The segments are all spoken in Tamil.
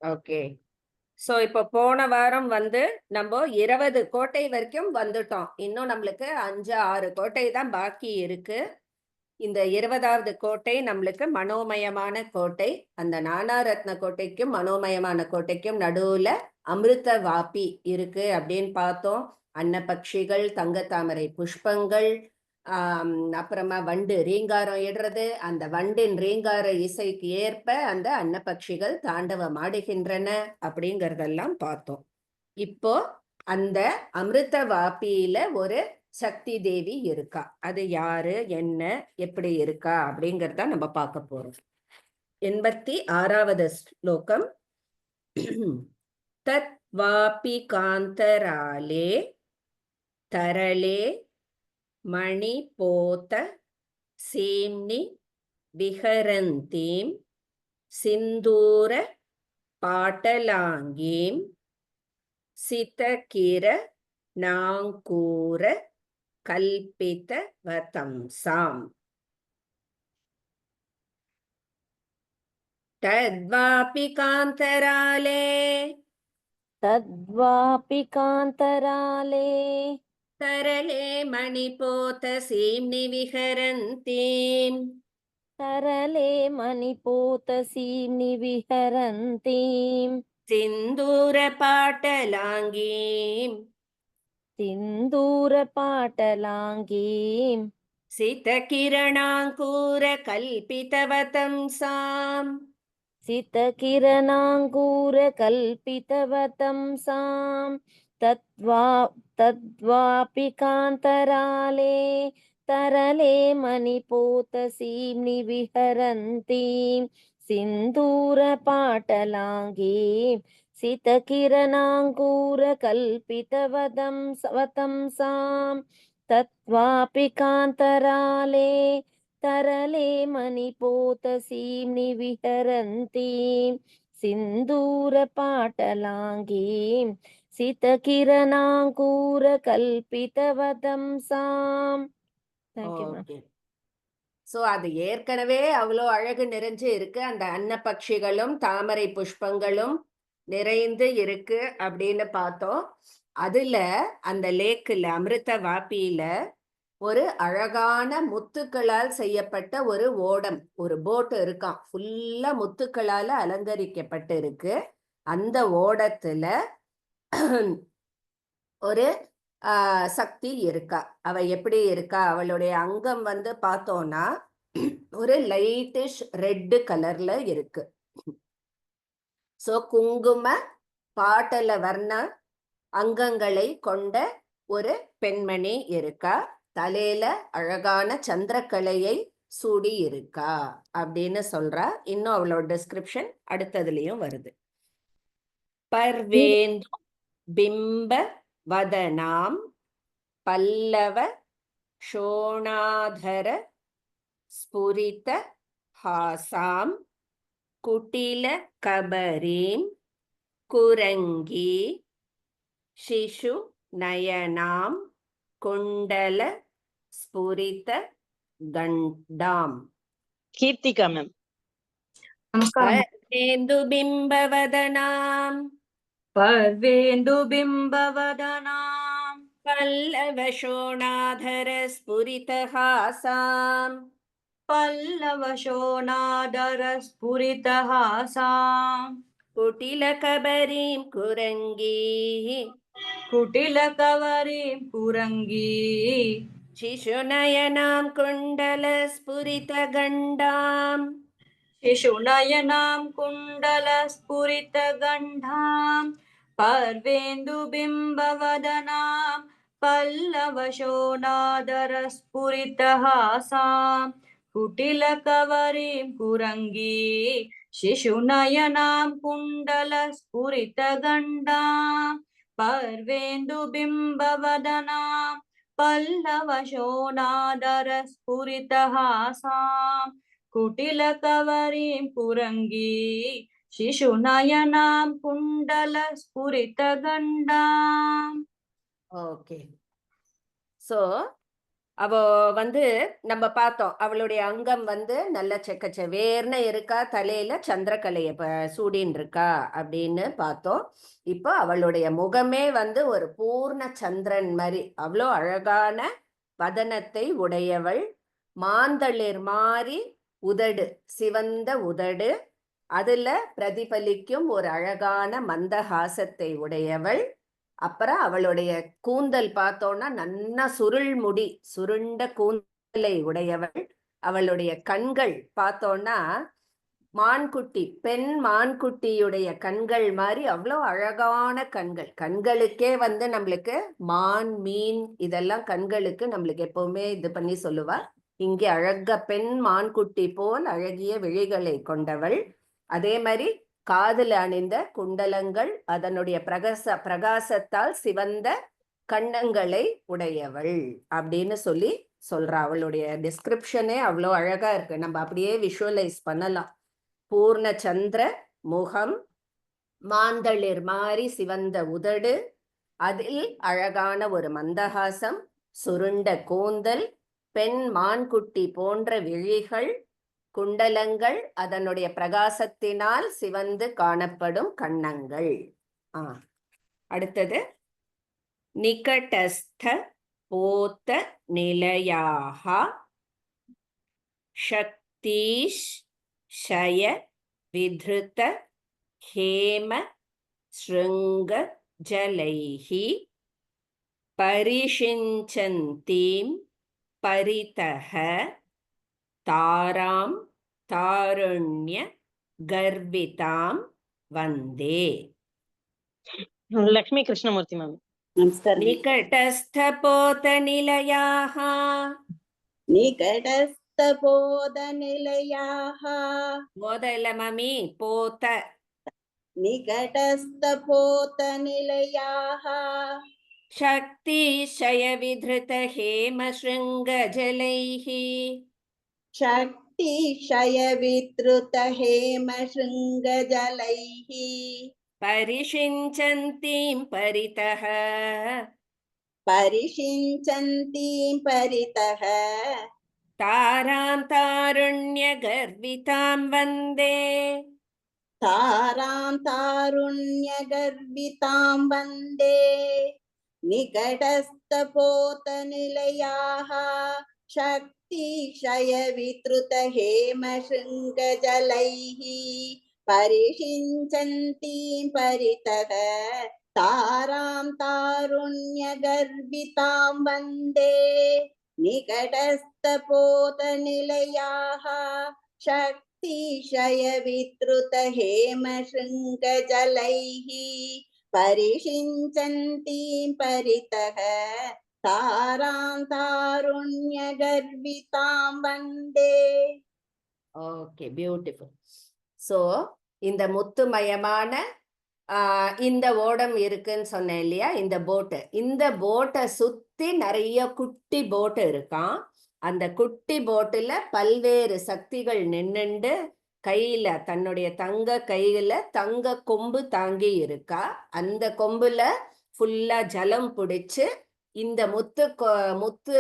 ஓகே. சோ இப்போ போன வாரம் வந்து நம்ம 20 கோட்டை வரைக்கும் வந்துட்டோம். இன்னும் நம்மளுக்கு 5, 6 கோட்டை தான் பாக்கி இருக்கு. இந்த 20வது கோட்டை நம்மளுக்கு மனோமயமான கோட்டை. அந்த நானாரத்ன கோட்டைக்கும் மனோமயமான கோட்டைக்கும் நடுவுல அமிர்த வாபி இருக்கு அப்படின்னு பார்த்தோம். அன்னபக்ஷிகள், தங்கத்தாமரை புஷ்பங்கள், அப்புறமா வண்டு ரீங்காரம் இடுறது, அந்த வண்டின் ரீங்கார இசைக்கு ஏற்ப அந்த அன்னபக்ஷிகள் தாண்டவம் ஆடுகின்றன அப்படிங்கறதெல்லாம் பார்த்தோம். இப்போ அந்த அமிர்த வாபியில ஒரு சக்தி தேவி இருக்கா. அது யாரு, என்ன, எப்படி இருக்கா அப்படிங்கறத நம்ம பார்க்க போறோம். 86வது ஸ்லோகம். தத் வாபி காந்தராலே தரளே மணிபோத சேம்னி விஹரந்தீம் சிந்தூர பாட்டலாங்கீம் சிதகிர நாங்கூர கல்பித வதம்சாம். தத்வாபி காந்தராலே தத்வாபி காந்தராலே தரளே மணிபோத சேம்னி விஹரந்தீம் தரலே மணிபோத சீம்னி விஹரந்தீம் சிந்தூர பாட்டலாங்கீம் சிந்தூர பாட்டலாங்கீம் சிதகிரணாங்கூர கல்பிதவதம்சாம் சிதகிரணாங்கூர கல்பிதவதம்சாம் தத்வாபி காந்தராலே தரலே மணிபோத சீம்னி விஹரந்தீம் சிந்தூர பாட்டலாங்கீம் சிதகிரணாங்கூர கல்பிதவதம்சாம் தத்வாபி காந்தராலே தரலே மணிபோத சீம்னி விஹரந்தீம் சிந்தூர பாட்டலாங்கீம் சிதகிரணாங்கூர கல்பிதவதம்சாம். சோ அது ஏற்கனவே அவ்வளோ அழகு நிறைஞ்சு இருக்கு. அந்த அன்னபக்ஷிகளும் தாமரை புஷ்பங்களும் நிறைந்து இருக்கு அப்படின்னு பார்த்தோம். அதுல அந்த லேக்குல அமிர்த வாபியில ஒரு அழகான முத்துக்களால் செய்யப்பட்ட ஒரு ஓடம், ஒரு போட் இருக்கான். ஃபுல்லா முத்துக்களால அலங்கரிக்கப்பட்டு இருக்கு. அந்த ஓடத்துல ஒரு சக்தி இருக்கா. அவ எப்படி இருக்கா, அவளுடைய அங்கம் வந்து பார்த்தோம்னா ஒரு லைட்டிஷ் ரெட் கலர்ல இருக்கு. சோ குங்கும பாட்டல வர்ண அங்கங்களை கொண்ட ஒரு பெண்மணி இருக்கா. தலையில அழகான சந்திரக்கலையை சூடி இருக்கா அப்படின்னு சொல்றா. இன்னும் அவளோட டிஸ்கிரிப்ஷன் அடுத்ததுலயும் வருது. பர்வேந்து பிம்ப வதனாம் பல்லவ ஷோணாதர ஸ்புரித ஹாசாம் குட்டில கபரீம் குரங்கி சிஷு நயனாம் குண்டல ஸ்புரித கண்டாம். கீர்த்திகா மேம். பர்வேந்து பிம்பவதனாம் பர்வேந்து பிம்பவதனாம் பல்லவ ஷோணாதர ஸ்புரித ஹாசாம் பல்லவ ஷோணாதர ஸ்புரித ஹாசாம் குட்டில கபரீம் குரங்கி குட்டில கவரீம் குரங்கி शिशुनयनां कुण्डलस्फुरितगण्डाम् शिशुनयनां कुण्डलस्फुरितगण्डां पर्वेन्दुबिम्बवदनां पल्लवशोणादरस्फुरितहासां कुटिलकवरीं कुरङ्गी शिशुनयनां कुण्डलस्फुरितगण्डां पर्वेन्दुबिम्बवदनां पल्लवशोणादरस्फुरितहासां कुटिलकवरीं कुरङ्गी शिशुनयनां कुण्डलस्फुरितगण्डाम्. Okay. So, அவ வந்து நம்ம பார்த்தோம் அவளுடைய அங்கம் வந்து நல்ல செக்கச்செவேர்னு இருக்கா, தலையில சந்திரகலைய சூடின்னு இருக்கா அப்படின்னு பார்த்தோம். இப்போ அவளுடைய முகமே வந்து ஒரு பூர்ண சந்திரன் மாதிரி அவ்வளோ அழகான வதனத்தை உடையவள். மாந்தளிர் மாறி உதடு, சிவந்த உதடு, அதுல பிரதிபலிக்கும் ஒரு அழகான மந்தஹாசத்தை உடையவள். அப்புறம் அவளுடைய கூந்தல் பார்த்தோம்னா நன்னா சுருள் முடி, சுருண்ட கூந்தலை உடையவள். அவளுடைய கண்கள் பார்த்தோம்னா மான்குட்டி, பெண் மான்குட்டியுடைய கண்கள் மாதிரி அவ்வளோ அழகான கண்கள். கண்களுக்கே வந்து நம்மளுக்கு மான், மீன் இதெல்லாம் கண்களுக்கு நம்மளுக்கு எப்பவுமே இது பண்ணி சொல்லுவா. இங்கே அழக பெண் மான்குட்டி போல் அழகிய விழிகளை கொண்டவள். அதே மாதிரி காதுல அணிந்த குண்டலங்கள், அதனுடைய பிரகாசத்தால் சிவந்த கண்ணங்களை உடையவள் அப்படின்னு சொல்றா. அவளுடைய டிஸ்கிரிப்ஷனே அவ்வளோ அழகா இருக்கு. நம்ம அப்படியே விஷுவலைஸ் பண்ணலாம். பூர்ண சந்திர முகம், மாந்தளிர் மாறி சிவந்த உதடு, அதில் அழகான ஒரு மந்தஹாசம், சுருண்ட கூந்தல், பெண் மான்குட்டி போன்ற விழிகள், குண்டலங்கள், அதனுடைய பிரகாசத்தினால் சிவந்து காணப்படும் கண்ணங்கள். அடுத்தது நிகடஸ்த போத்த நிலையாக சக்தீஷ் ஷய வித்ருத ஹேம ஸ்ருங்க ஜலைஹி பரிஷிஞ்சந்தீம் பரிதஹ தாராம் தாருண்ய கர்விதாம் வந்தே. லக்ஷ்மி கிருஷ்ணமூர்த்தி மேம். நமஸ்காரம். நிகடஸ்தபோதநிலையாः निकटस्थबोधनिलयाः போத இல்ல மாமி, போத. निकटस्थबोधनिलयाः शक्तिशय विधृत हेम शृंग जलैः शक्तिशय वितृत हेम शृङ्गजलैः परिषिञ्चन्तीं परितः परिषिञ्चन्तीं परितः तारां तारुण्यगर्वितां वन्दे. तारां तारुण्यगर्वितां वन्दे. निकटस्थपोतनिलयाः शक्तिशय वितृत हेम शृङ्गजलैः परिषिञ्चन्तीं परितः तारां तारुण्यगर्वितां वन्दे. निकटस्थपोतनिलयाः शक्तिशय वितृत हेम शृङ्गजलैः परिषिञ्चन्तीं परितः तारां तारुण्यगर्वितां वन्दे. Okay, beautiful. ஸோ இந்த முத்துமயமான இந்த ஓடம் இருக்குன்னு சொன்னேன் இல்லையா, இந்த போட்டை சுத்தி நிறைய குட்டி போட்டு இருக்கான். அந்த குட்டி போட்டுல பல்வேறு சக்திகள் நின்னுண்டு கையில தன்னுடைய தங்க கையில தங்க கொம்பு தாங்கி இருக்கா. அந்த கொம்புல ஃபுல்லா ஜலம் பிடிச்சு இந்த முத்து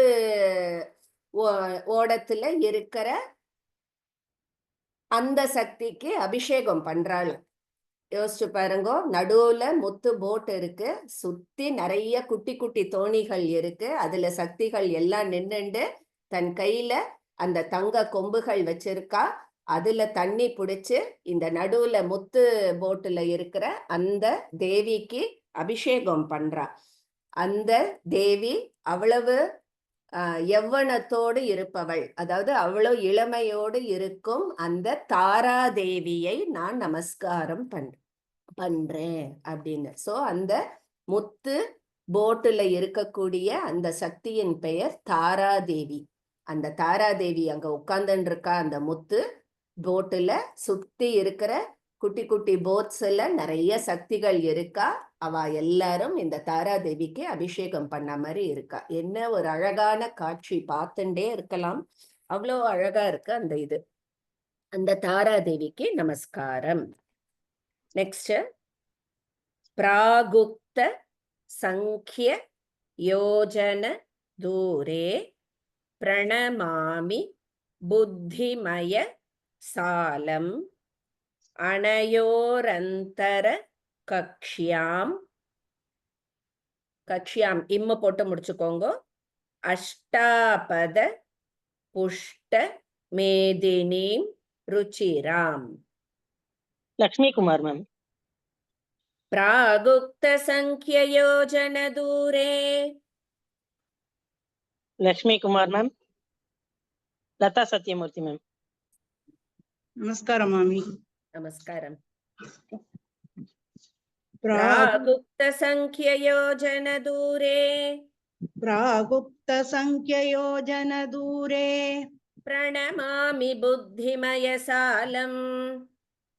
ஓடத்துல இருக்கிற அந்த சக்திக்கு அபிஷேகம் பண்றாள். யோசிச்சு பாருங்க, நடுவுல முத்து போட் இருக்கு, சுத்தி நிறைய குட்டி குட்டி தோணிகள் இருக்கு, அதுல சக்திகள் எல்லாம் நின்னுண்டு தன் கையில அந்த தங்க கொம்புகள் வச்சிருக்கா. அதுல தண்ணி பிடிச்சு இந்த நடுவுல முத்து போட்டுல இருக்கிற அந்த தேவிக்கு அபிஷேகம் பண்றா. அந்த தேவி அவ்வளவு யவ்வனத்தோடு இருப்பவள், அதாவது அவ்வளவு இளமையோடு இருக்கும் அந்த தாராதேவியை நான் நமஸ்காரம் பண்றேன் அப்படின்னு. சோ அந்த முத்து போட்டுல இருக்கக்கூடிய அந்த சக்தியின் பெயர் தாராதேவி. அந்த தாராதேவி அங்க உட்கார்ந்துட்டு இருக்கா. அந்த முத்து போட்டுல சுத்தி இருக்கிற குட்டி குட்டி போட்ஸ்ல நிறைய சக்திகள் இருக்கா. அவ எல்லாரும் இந்த தாராதேவிக்கு அபிஷேகம் பண்ண மாதிரி இருக்கா. என்ன ஒரு அழகான காட்சி, பார்த்துட்டே இருக்கலாம், அவ்வளோ அழகா இருக்கு அந்த இது. அந்த தாராதேவிக்கு நமஸ்காரம். நெக்ஸ்ட், பிராகுப்த சங்கிய யோஜன தூரே பிரணமாமி புத்திமய சாலம் அனயோரந்தர கக்ஷ்யாம். கக்ஷ்யாம் இம்ம போட்டு முடிச்சுக்கோங்க. அஷ்டாபத புஷ்ட மேதினீம் ருச்சிராம். லக்ஷ்மி குமார் மேம். प्रागुक्त संख्ययोजन दूरे. லக்ஷ்மி குமார் மேம். லதா சத்யமூர்த்தி மேம். நமஸ்காரம் மாமி. नमस्कारम. प्रागुक्त प्रागुक्त संख्ययोजन दूरे. संख्ययोजन दूरे. प्रणमामि बुद्धिमय सालम.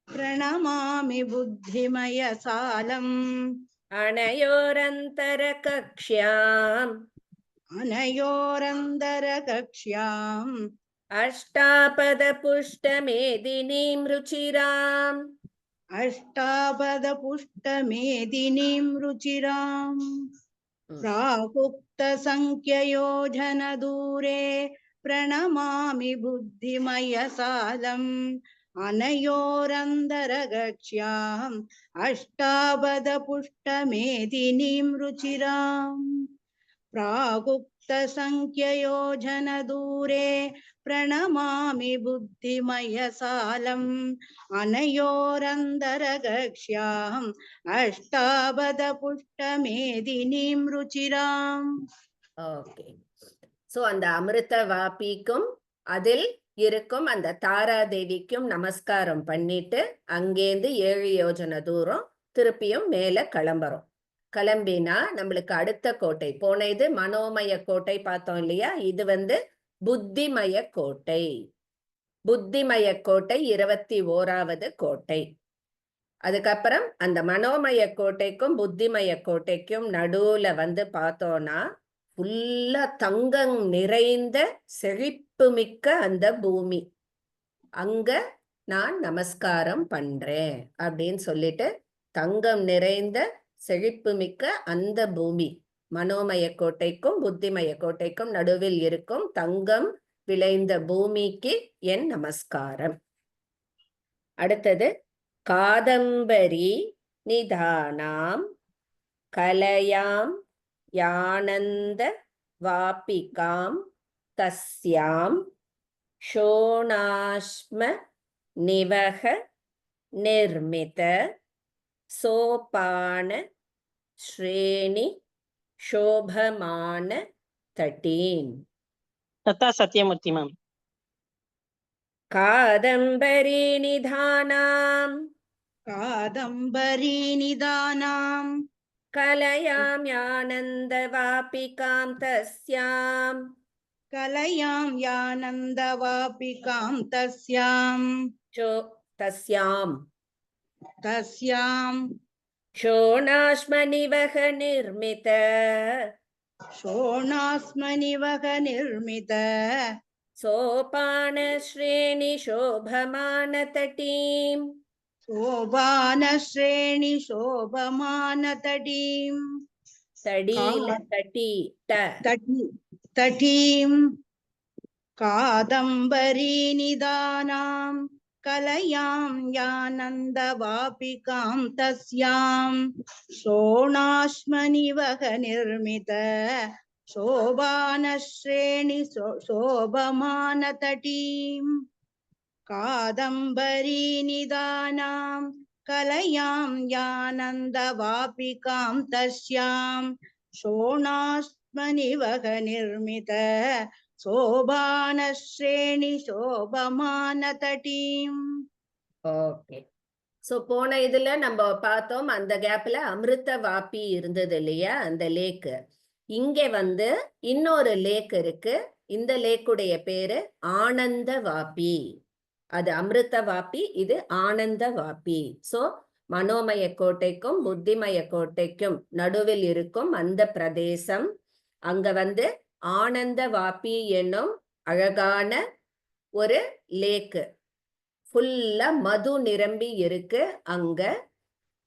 प्रणमामि बुद्धिमय सालम् अनयोरंतर कक्ष्याम्. अनयोरन्दर कक्ष्याम् अष्टापद पुष्ट मेदिनीं रुचिराम्. अष्टापद पुष्ट मेदिनीं रुचिराम्. प्रागुक्त संख्ययोजन दूरे. प्रणमामि बुद्धिमय सालम् अनयोरन्दरगक्ष्याम् अष्टापद पुष्ट मेदिनीं रुचिराम्. प्रागुक्त संख्ययोजन दूरे. प्रणमामि बुद्धिमय सालम् अनयोरन्दरगक्ष्याम् अष्टापद पुष्ट मेदिनीं रुचिराम्. ஓகே. சோ அந்த அமிர்த வாபிக்கும் அதில் இருக்கும் அந்த தாராதேவிக்கும் நமஸ்காரம் பண்ணிட்டு அங்கேருந்து 7 யோஜனை தூரம் திருப்பியும் மேல கிளம்புறோம். கிளம்பினா நம்மளுக்கு அடுத்த கோட்டை போன இது மனோமய கோட்டை பார்த்தோம் இல்லையா? இது புத்திமய கோட்டை. புத்திமய கோட்டை 21வது கோட்டை. அதுக்கப்புறம் அந்த மனோமய கோட்டைக்கும் புத்திமய கோட்டைக்கும் நடுவுல பார்த்தோம்னா ஃபுல்லா தங்கம் நிறைந்த செழிப்பு மிக்க அந்த பூமி. அங்க நான் நமஸ்காரம் பண்றேன் அப்படின்னு சொல்லிட்டு தங்கம் நிறைந்த செழிப்பு மிக்க அந்த பூமி மனோமய கோட்டைக்கும் புத்திமய கோட்டைக்கும் நடுவில் இருக்கும் தங்கம் விளைந்த பூமிக்கு என் நமஸ்காரம். அடுத்தது காதம்பரி நிதானாம் கலயாம் யானந்த வாபிகாம் தஸ்யாம் ஷோணாஷ்ம நிவக நிர்மித சோபான ஸ்ரேணி சோபமான தட்டீம். லதா சத்யமூர்த்தி மேம். காதம்பரி நிதானாம் कादम्बरी निदानाम् கலயாம் யானந்த வாபிகாம் தஸ்யாம் कलयां यानन्दवापिकां तस्यां ஷோணாஷ்மநிவக நிர்மித शोणास्मनिवह निर्मित சோபான ஸ்ரேணி சோபமான தட்டீம். शोभानश्रेणि शोभमानतटीं தடீல தட்டி तटीं कादम्बरी निदानां कलयां यानन्दवापिकां तस्यां शोणाश्मनिवह निर्मित शोभानश्रेणि शोभमानतटीं कादम्बरी निदानां कलयां यानन्दवापिकां तस्यां शोणाश्मनिवह निर्मित शोभानश्रेणि शोभमानतटीं. ஓகே. சோ போன இதுல நம்ம பார்த்தோம் அந்த கேப்ல அமிர்த வாபி இருந்தது இல்லையா? அந்த லேக்கு. இங்க இன்னொரு லேக் இருக்கு. இந்த லேக்குடைய பேரு ஆனந்த வாபி. அது அமிர்த வாபி, இது ஆனந்த வாபி. சோ மனோமய கோட்டைக்கும் புத்திமய கோட்டைக்கும் நடுவில் இருக்கும் அந்த பிரதேசம். அங்க ஆனந்த வாபி என்னும் அழகான ஒரு லேக்கு. ஃபுல்லா மது நிரம்பி இருக்கு. அங்க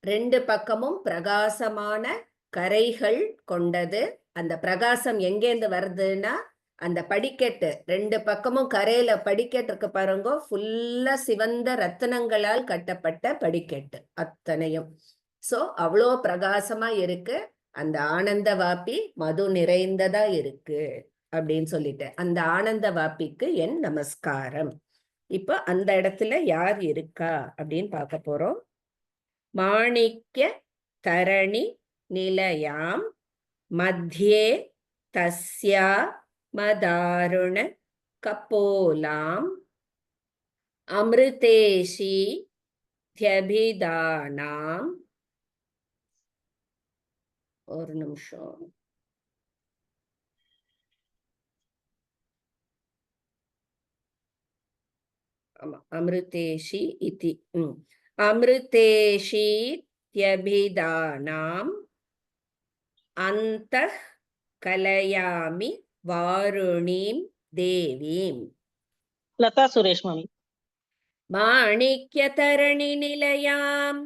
2 பக்கமும் பிரகாசமான கரைகள் கொண்டது. அந்த பிரகாசம் எங்கேருந்து வருதுன்னா அந்த படிக்கட்டு 2 பக்கமும் கரையில படிக்கட்டு இருக்கு பாருங்க, ஃபுல்லா சிவந்த ரத்தினங்களால் கட்டப்பட்ட படிக்கட்டு அத்தனையும். சோ அவ்வளோ பிரகாசமா இருக்கு. அந்த ஆனந்த வாப்பி மது நிறைந்ததா இருக்கு அப்படின்னு சொல்லிட்டு அந்த ஆனந்த வாப்பிக்கு என் நமஸ்காரம். இப்ப அந்த இடத்துல யார் இருக்கா அப்படின்னு பார்க்க போறோம். மாணிக்ய தரணி நிலையாம் மத்தியே தஸ்யா மதாருண கபோலாம் அமிர்தேஷி தியபிதானாம். ஒரு நிமிஷம். ஆமா, அமிர்தேஷி இதி. அமிர்தேஷி தியபிதானாம் அந்தः கலயாமி வாருணீம் தேவீம். Lata Suresh, ma'am. மாணிக்யதரணி நிலையாம்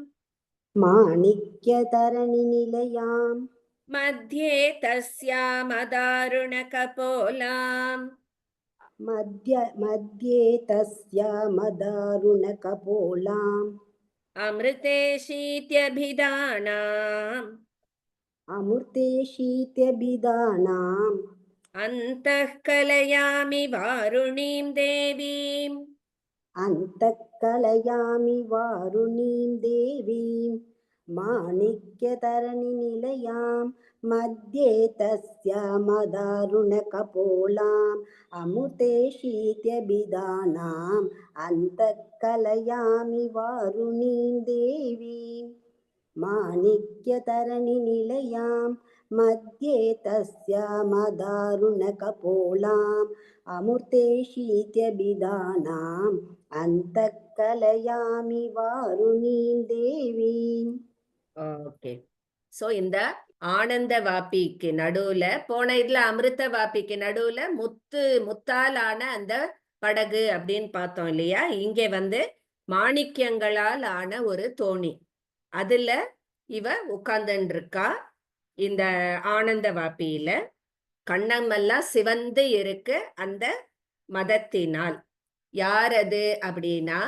மாணிக்யதரணிநிலையாம் மத்யே தஸ்யாமதாருண கபோலாம் மத்யே தஸ்யாமதாருணகபோலாம் அமிர்தேஷீத்யபிதானாம் அமிர்தேஷீத்யபிதானாம் அந்தः கலயாமி வாருணீம் தேவீம். அந்தः கலயாமி வாருணீம் தேவீம். மாணிக்யதரணிநிலையாம் மத்யே தஸ்யாமதாருணகபோலாம் அமிர்தேஷீத்யபிதானாம் அந்தः கலயாமி வாருணீம் தேவீம். மாணிக்யதரணிநிலையாம் மத்யே தஸ்யாமதாருணகபோலாம் அமிர்தேஷீத்யபிதானாம் அந்தः கலயாமி வாருணீம் தேவீம். ஓகே. சோ இந்த ஆனந்த வாப்பிக்கு நடுவுல போன இதுல அமிர்த வாப்பிக்கு நடுவுல முத்தாலான அந்த படகு அப்படின்னு பார்த்தோம் இல்லையா? இங்க மாணிக்கியங்களால் ஆன ஒரு தோணி, அதுல இவ உட்கார்ந்துட்டு இருக்கா. இந்த ஆனந்த வாப்பியில கண்ணமெல்லாம் சிவந்து இருக்கு அந்த மதத்தினால். யார் அது அப்படின்னா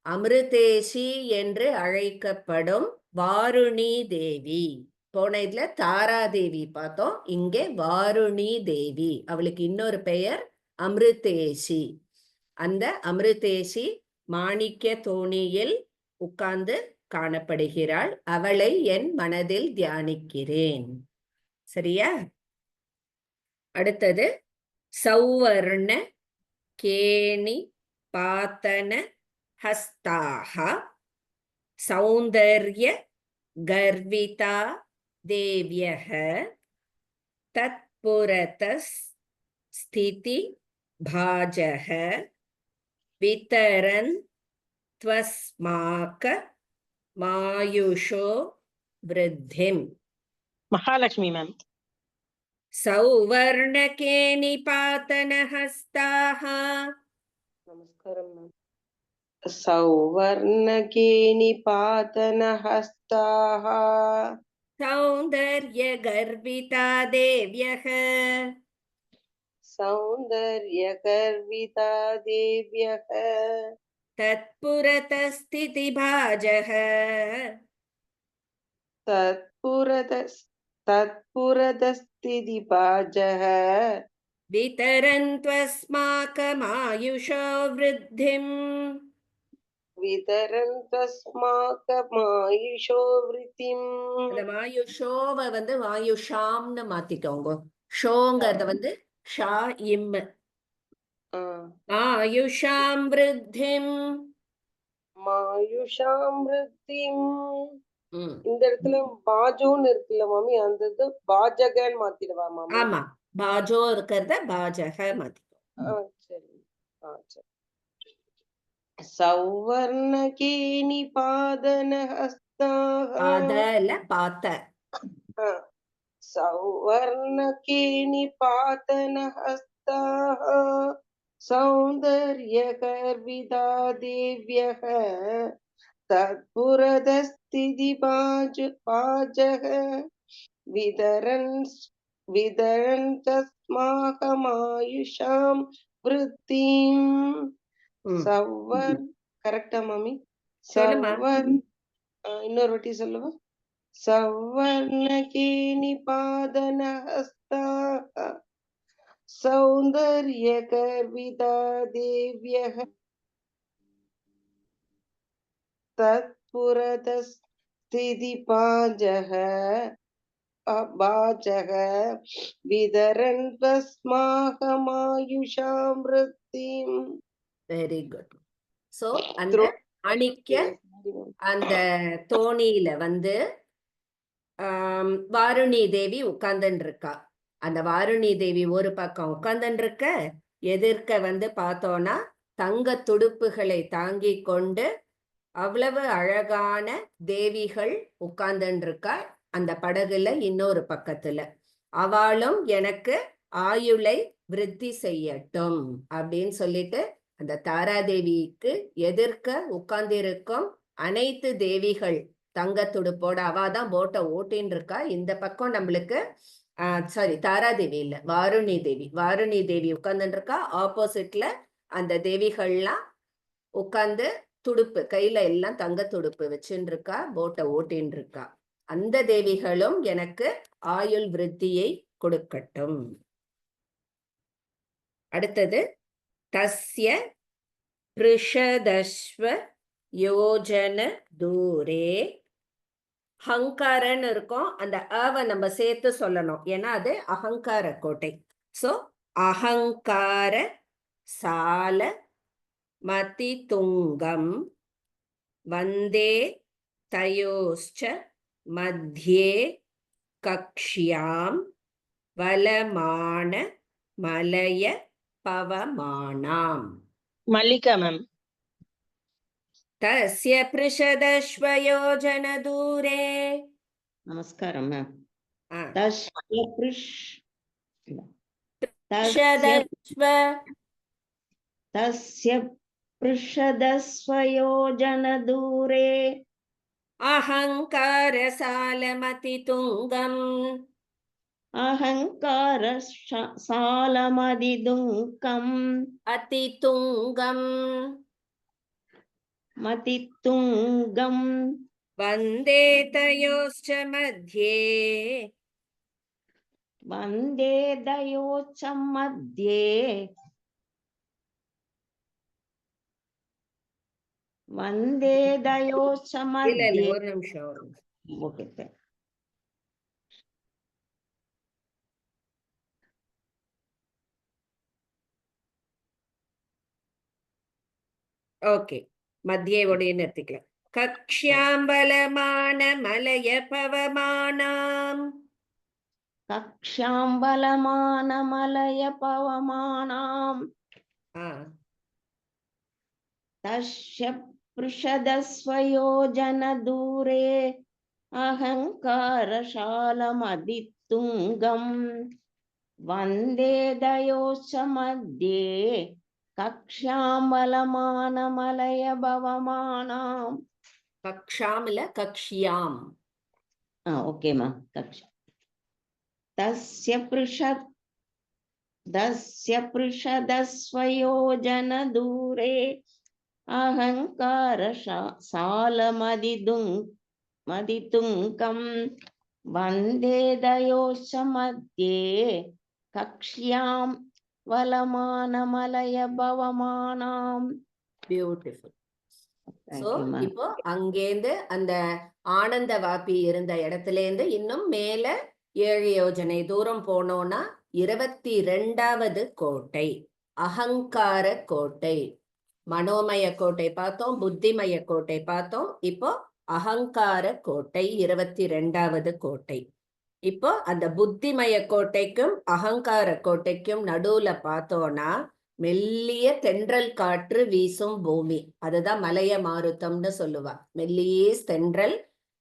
அமிர்தேஷி என்று அழைக்கப்படும் வாருணி தேவி. போன இதுல தாராதேவி பார்த்தோம், இங்கே வாருணி தேவி. அவளுக்கு இன்னொரு பெயர் அமிர்தேஷி. அந்த அமிர்தேஷி மாணிக்க தோணியில் உட்கார்ந்து காணப்படுகிறாள். அவளை என் மனதில் தியானிக்கிறேன். சரியா? அடுத்தது சௌவர்ண கேணி பாத்தன ஹஸ்தாக சௌந்தர்ய கர்விதா தேவ்யஹ தத்புரதஸ் ஸ்திதி பாஜஹ விதரன் த்வஸ்மாக மாயுஷோ விருத்திம். Mahalakshmi, ma'am. சௌவர்ணகேணி பாத்தன ஹஸ்தாக. நமஸ்காரம் மேம். சௌவர்ணகேணிபாதனஹஸ்தாः சௌந்தர்ய கர்விதா தேவ்யஹ சௌந்தர்யகர்விதா தேவ்யः தத்புரதஸ்திதி பாஜஹ தத்புரதஸ்திதிபாஜः விதரன் த்வஸ்மாகமாயுஷோ விருத்திம். விதரன் தஸ்மாகமாயுஷோ விருத்திம். அந்த மாயுஷோவ மாயுஷாம்னு மாத்திக்கோங்க. ஷோங்கிறத ஷா இம். ஆயுஷாம் விருத்திம். மாயுஷாம் விருத்திம். இந்த இடத்துல பாஜோன்னு இருக்குல்ல மாமி, அந்த இது பாஜகன்னு மாத்திடுவா மாமி? ஆமா, பாஜோ இருக்கிறத பாஜக மாத்திக்கோ. சரி. சரி. சௌவர்ணகேணிபாதனஹஸ்தாः அதல பாத்த. சௌவர்ணகேணிபாதனஹஸ்தாः சௌந்தர்யகர்விதா தேவ்யः தத்புரதஸ்திதிபாஜः விதரன் விதரந்தஸ்மாகமாயுஷாம் விருத்திம். ம். சவ்வர் கரெக்டா மாமி? சொல்லுமா. சவ்வர் இன்னொரு வாட்டி சொல்லுவா. சவ்வர்ணகேணி பாதனஹஸ்தா சௌந்தர்யகர்விதா தேவ்யः தத்புரதஸ்திதிபாஜः பாஜः விதரன் தஸ்மாகமாயுஷாம் விருத்திம். Very good. சோ அந்த அணிக்க அந்த தோணியில வந்து வாருணி தேவி உட்கார்ந்துன்னு இருக்கா. அந்த வாருணி தேவி ஒரு பக்கம் உட்கார்ந்துன்னு இருக்க, எதிர்க்க வந்து பார்த்தோம்னா தங்க துடுப்புகளை தாங்கி கொண்டு அவ்வளவு அழகான தேவிகள் உட்கார்ந்துன்னு இருக்கா அந்த படகுல இன்னொரு பக்கத்துல. அவளும் எனக்கு ஆயுளை விருத்தி செய்யட்டும் அப்படின்னு சொல்லிட்டு அந்த தாராதேவிக்கு எதிர்க்க உட்கார்ந்திருக்கும் அனைத்து தேவிகள் தங்க துடுப்போட அவாதான் போட்டை ஓட்டின்னு இருக்கா. இந்த பக்கம் நம்மளுக்கு சாரி தாராதேவி இல்ல, வாருணி தேவி. வாருணி தேவி உட்கார்ந்துட்டு இருக்கா. ஆப்போசிட்ல அந்த தேவிகள்லாம் உட்கார்ந்து துடுப்பு கையில எல்லாம் தங்க துடுப்பு வச்சுட்டு இருக்கா, போட்டை ஓட்டின்னு இருக்கா. அந்த தேவிகளும் எனக்கு ஆயுள் விருத்தியை கொடுக்கட்டும். அடுத்தது தஸ்ய பிருஷதஸ்வ யோஜன தூரே. ஹங்காரன்னு இருக்கும், அந்த அவை நம்ம சேர்த்து சொல்லணும், ஏன்னா அது அகங்கார கோட்டை. சோ அகங்கார சால மதி துங்கம் வந்தே தயோஸ்ச மத்தியே கக்ஷ்யாம் வலமான மலய பவமானாம். மல்லிகா மேம். தஸ்ய பிருஷதஸ்வயோஜன தூரே. நமஸ்காரம் மேம். ஆ. தஸ்ய பிருஷதஸ்வ தஸ்ய பிருஷதஸ்வயோஜன தூரே அஹங்கார சாலமதி துங்கம் அஹங்கார சாலமதிதுங்கம் அதிதுங்கம் மதிதுங்கம் வந்தே தயோஸ்ச மத்யே வந்தே தயோச்ச மத்யே வந்தே தயோச்ச இல்ல மத்யே. ஒரு நிமிஷம். Okay sir. ஓகே, மத்தியே உடைய நிறுத்திக்கலாம். கக்ஷ்யாம்பலமான மலய பவமானாம். கக்ஷ்யாம்பலமான மலய பவமானாம். தஸ்ய பிருஷதஸ்வயோஜன தூரே அஹங்காரசாலமதித்துங்கம் வந்தே தயோச்ச மத்யே கக்ஷ்யாம்பலமான மலய பவமானாம். கக்ஷாம் இல்ல கக்ஷ்யாம். ஓகேமா. கக்ஷா தஸ்ய பிருஷதஸ்வயோஜன தூரே அஹங்கார சாலமதிதுங்கம் வந்தே தயோச்ச மத்யே கக்ஷ்யாம் வலமான மலய பவமானாம். பியூட்டிஃபுல். சோ இப்போ அங்கேந்து அந்த ஆனந்த வாப்பி இருந்த இடத்துல இருந்து இன்னும் மேல 7 யோஜனை தூரம் போனோம்னா 22வது கோட்டை அகங்கார கோட்டை. மனோமய கோட்டை பார்த்தோம், புத்திமய கோட்டை பார்த்தோம். இப்போ அகங்கார கோட்டை 22வது கோட்டை. இப்போ அந்த புத்திமய கோட்டைக்கும் அகங்கார கோட்டைக்கும் நடுவுல பார்த்தோம்னா மெல்லிய தென்றல் காற்று வீசும் பூமி. அதுதான் மலைய மாருத்தம்னு சொல்லுவா. மெல்லிய தென்றல்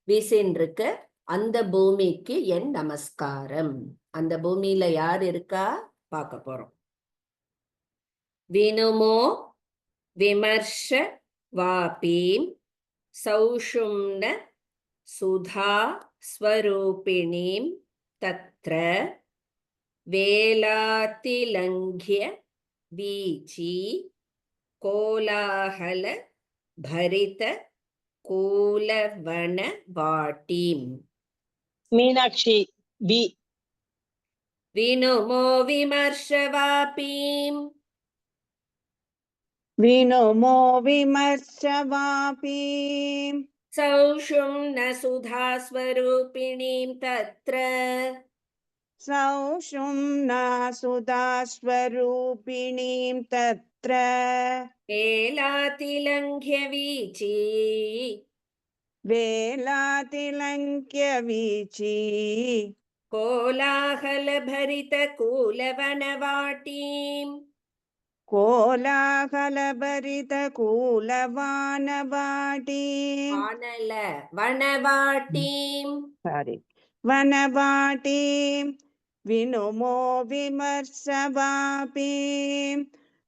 வீசின்னு இருக்கு. அந்த பூமிக்கு என் நமஸ்காரம். அந்த பூமியில யார் இருக்கா பார்க்க போறோம். வினுமோ விமர்ஷ வாபீம் சௌஷும்ன சுதா ஸ்வரூபிணீம் தத்ர வேலாதிலங்கிய வீச்சி கோலாகல பரித கூலவன வாட்டீம். மீனாட்சி பி. வினுமோ விமர்ஷவாபீம். विनुमो विमर्शवापीम् சௌஷும்ன சுதா ஸ்வரூபிணீம் தத்ர सौषुम्ना सुधास्वरूपिणीं तत्र வேலாதிலங்கிய வீச்சி वेलातिलङ्क्य वीची கோலாகல பரித கூலவனவாட்டீம். कोलाहलभरितकूलवानवाटीम् வானல வனவாட்டீம். सारी वनवाटीं विनुमो विमर्शवापीं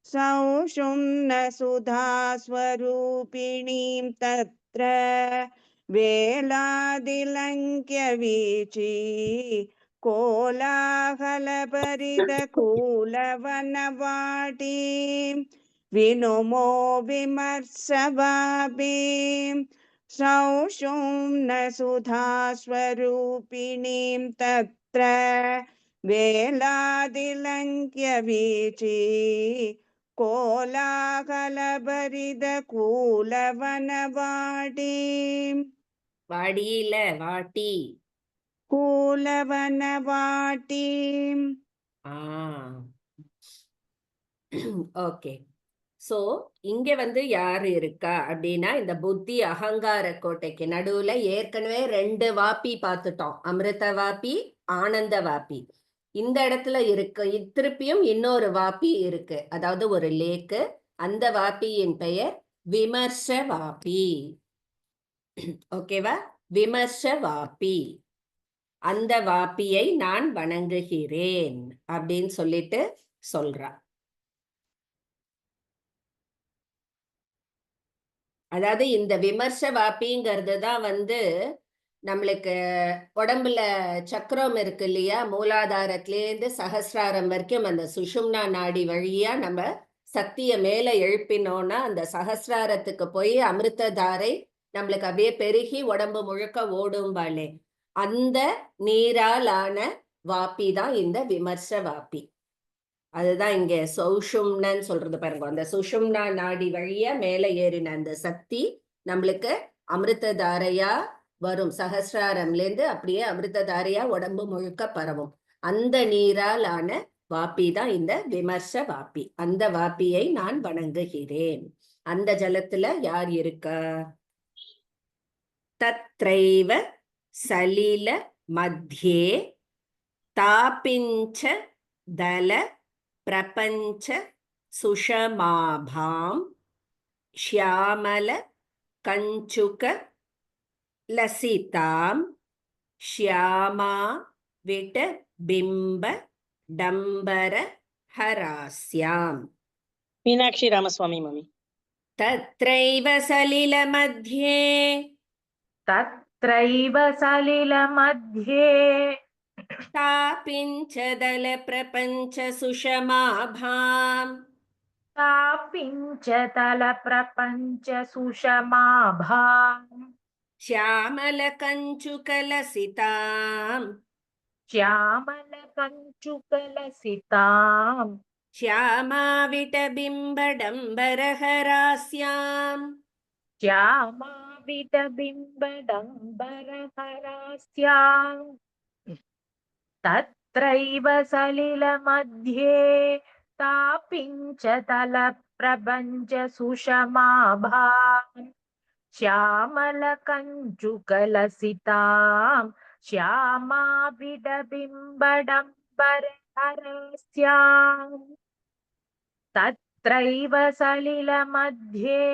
सौषुम्न सुधास्वरूपिणीं तत्र वेलादिलङ्क्य वीची कोलाहलभरितकूलवनवाटीं विनुमो विमर्शवापीं सौषुम्न सुधास्वरूपिणीं तत्र वेलादिलङ्क्य वीची कोलाहलभरितकूलवनवाटीं வாடியில வாட்டி. कूलवनवाटीं ஓகே. சோ இங்க வந்து யாரு இருக்கா அப்படின்னா இந்த புத்தி அகங்கார கோட்டைக்கு நடுவுல ஏற்கனவே 2 வாப்பி பார்த்துட்டோம். அமிர்த வாப்பி, ஆனந்த வாப்பி. இந்த இடத்துல இருக்கு திருப்பியும் இன்னொரு வாப்பி இருக்கு, அதாவது ஒரு லேக்கு. அந்த வாப்பியின் பெயர் விமர்ச வாப்பி. ஓகேவா? விமர்ச வாப்பி. அந்த வாப்பியை நான் வணங்குகிறேன் அப்படின்னு சொல்லிட்டு சொல்றா. அதாவது இந்த விமர்ச வாப்பிங்கிறது தான் வந்து நம்மளுக்கு உடம்புல சக்கரம் இருக்கு இல்லையா, மூலாதாரத்திலேருந்து சகசிராரம் வரைக்கும் அந்த சுஷும்னா நாடி வழியா நம்ம சக்தியை மேல எழுப்பினோம்னா அந்த சகசிராரத்துக்கு போய் அமிர்த தாரை நம்மளுக்கு அப்படியே பெருகி உடம்பு முழுக்க ஓடும்பாளே, அந்த நீராலான வாப்பி தான் இந்த விமர்ச வாப்பி. அதுதான் இங்க சௌஷும்னு சொல்றது பாருங்க. அந்த சுஷும்னா நாடி வழியா மேல ஏறின அந்த சக்தி நம்மளுக்கு அமிர்த தாரையா வரும். சகசிராரம்ல இருந்து அப்படியே அமிர்த தாரையா உடம்பு முழுக்க பரவும். அந்த நீரால் ஆன வாப்பி தான் இந்த விமர்ச வாப்பி. அந்த வாப்பியை நான் வணங்குகிறேன். அந்த ஜலத்துல யார் இருக்கா? தத்ரைவ சலில மத்தியே தாபிஞ்ச தல பிரபஞ்ச சுஷமாபாம் ஷ்யாமல கஞ்சுக லசிதாம் ஷ்யாமா விட பிம்ப டம்பர ஹராஸ்யாம். மீனாட்சி ராமசுவாமி மாமி. தத்ரைவ சலில மத்யே तत्रैव सलिलमध्ये தாபிஞ்சதல பிரபஞ்ச சுஷமாபாம் तापिञ्चतलप्रपञ्च सुषमाभाम् ஷ்யாமல கஞ்சுகலசிதாம் श्यामलकञ्चुकलसिताम् ஷ்யாமாவிட பிம்படம்பரஹராஸ்யாம் श्यामाविटबिम्बडम्बरहरास्याम् तत्रैव सलिलमध्ये तापिञ्चतलप्रपञ्च सुषमाभाम् श्यामलकञ्चुकलसिताम् श्यामाविडबिम्बडम्बरहरास्याम् तत्रैव सलिलमध्ये